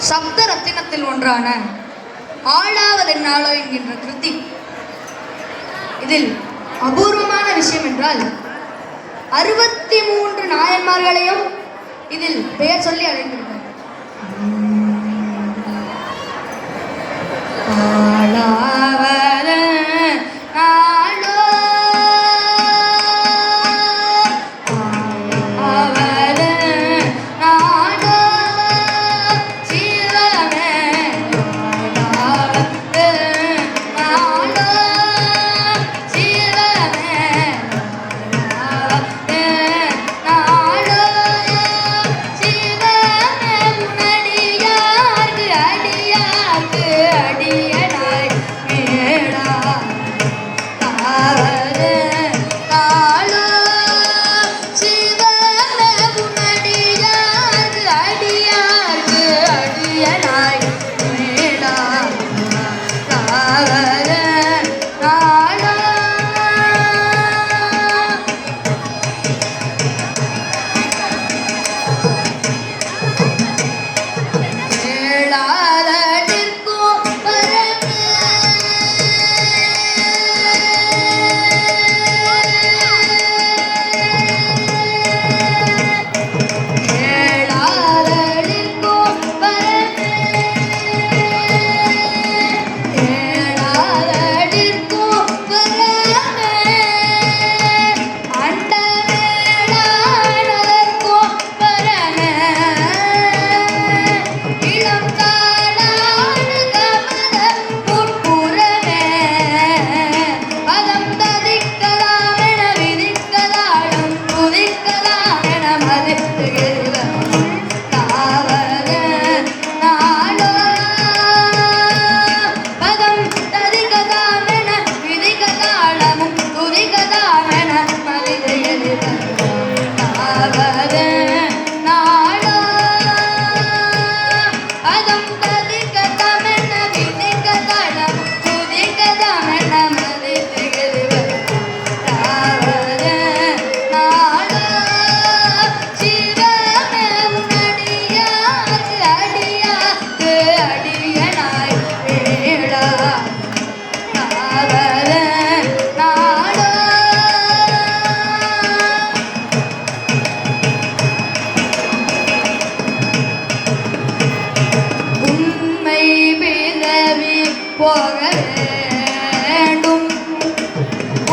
சப்த ரத்தினத்தில் ஒன்றான ஆளாவதென்னாளோ என்கின்ற கிருதி. இதில் அபூர்வமான விஷயம் என்றால் 63 நாயன்மார்களையும் இதில் பெயர் சொல்லி அழைக்கின்றனர். போக வேண்டும்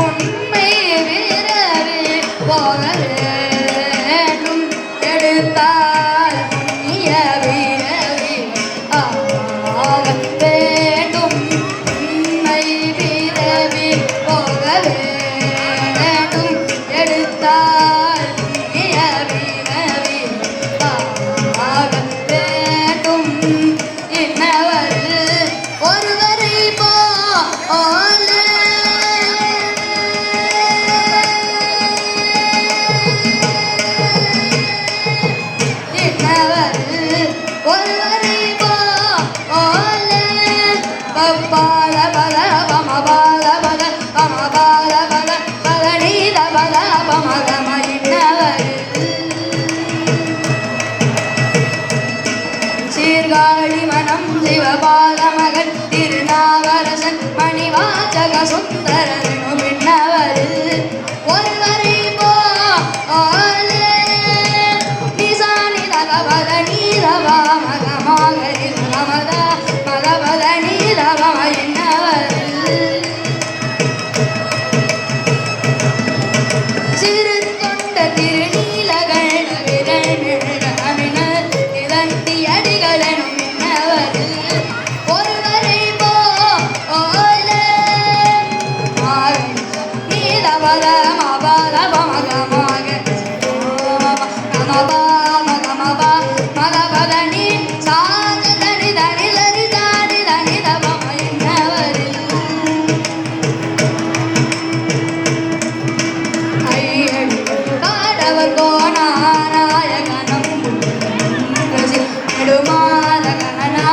உண்மை விரவி போக வேண்டும் எடுத்தால் புண்ணிய விரவி ஆக வேண்டும் உண்மை விரவி போக வேண்டும் எடுத்தால் புண்ணிய விரவி ஆக வேண்டும் இன்னவர் ஒருவரை போல இன்னவர் ஒருவரை போல பப்பால பல பமபால பல பமபால பல பலநீத பல பமகம இன்னவர் சீர்காழி மனம் சிவபால மகன் திருநாவரசன் மணிவாச்சக சுந்தரனும் பின்னவரில் ஒருவரை போல நிசானி தகவத நீரவா மகமாக நிலமத மகபத நீரவம இன்னவரில் சிறு தொண்ட திருநீலகண்ட விரமினர் இளந்தி அடிகளனும் ஒருவரை போல நீலவர மபல மகமாக மகமபா மகபத நீ சாத தனி தனி லரி தாடி தனி தபம இன்னவரில் ஐயடி காடவர் கோணாராயகனம் நெடுமாத கணனா